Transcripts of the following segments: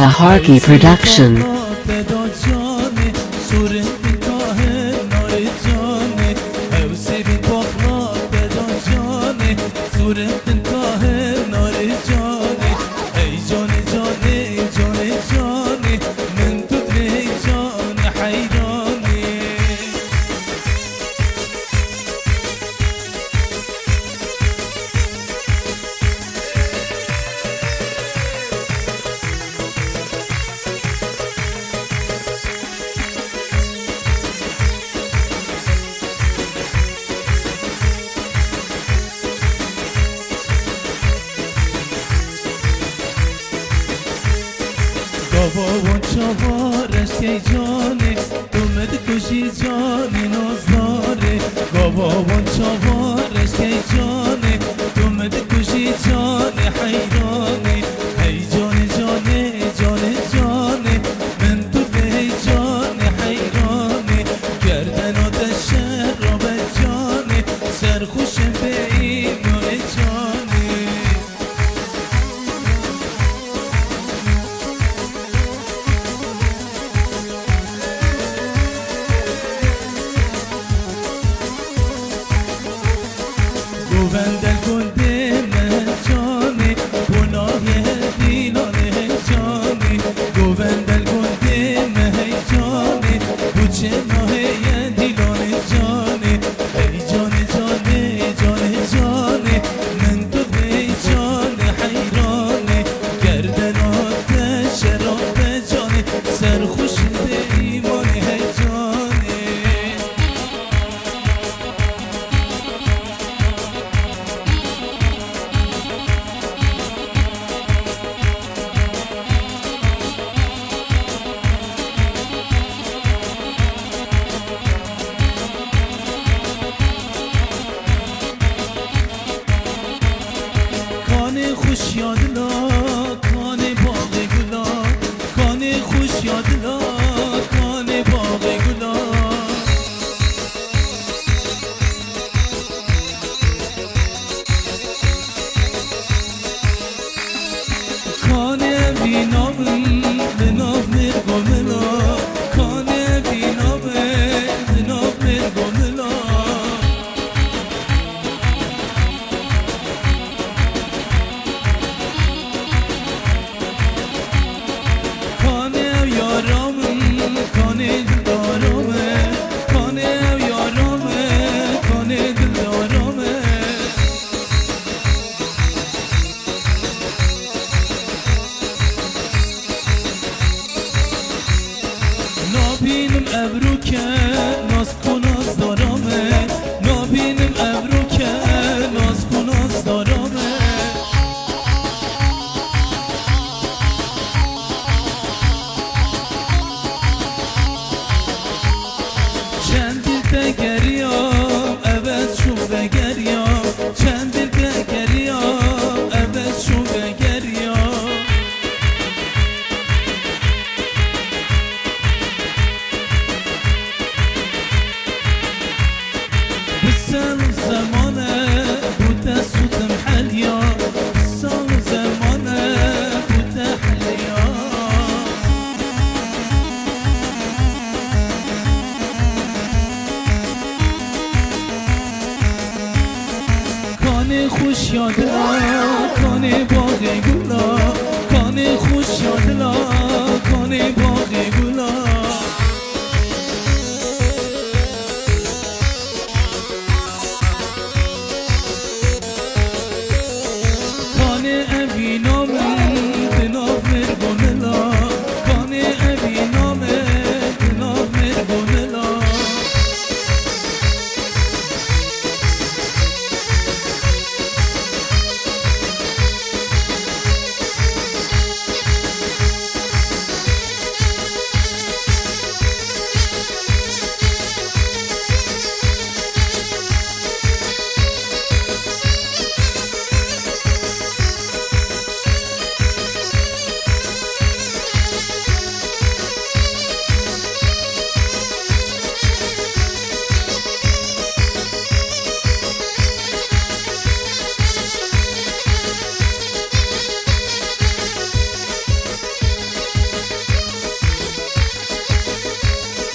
Taha Harki Production. بابا چوارش که جانه دومد کشی جانی نازداره بابا چوارش که جانه دومد کشی جانی حیرانه هی جانه جانه جانه جانه من تو هی جانه حیرانه گردن آتش را به جانه سرخوشم به ایمان جانه گووندل گنده من جانه گناه دینانه جانه گووندل گنده من جانه بوچه ماه دیلانه جانه ای جانه جانه جانه جانه من تو ای جانه حیرانه گردن آتش را به جانه سرخوش به ایمانه ای جانه خوش یادلا کان باغ گلا کان خوش یادلا کان باغ گلا کان بینام به ناف مرگوملا کان بینام به ناف مرگوملا کانه دلدارمه کانه یارمه کانه دلدارمه نابینم ابرو که ناز کناز دارمه نابینم ابرو که ناز کناز دارمه چند بگریام عوض شو بگریام چند بگریام عوض شو بگریام بسال زمانه بوده سودم حلیا بسال زمانه بوده حلیا کان خوش یادلا کان باغ گلا کان خوش یادلا کان باغ گلا کان اوینام به ناف مرگوملا کان اوینام به ناف مرگوملا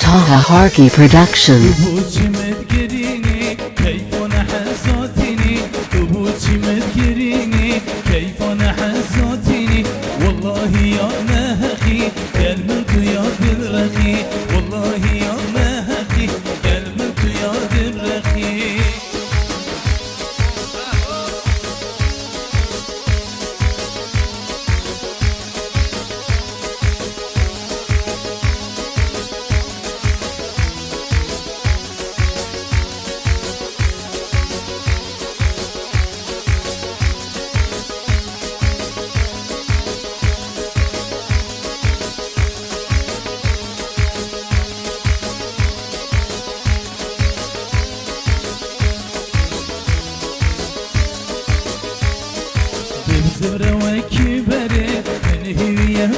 Taha Harki Production. تبوچی مدگرینی کیفان حساتینی تبوچی مدگرینی کیفان حساتینی والله يا مهقي قلبك يا درخي والله يا مهقي قلبك يا درخي زبره و کبره من هویه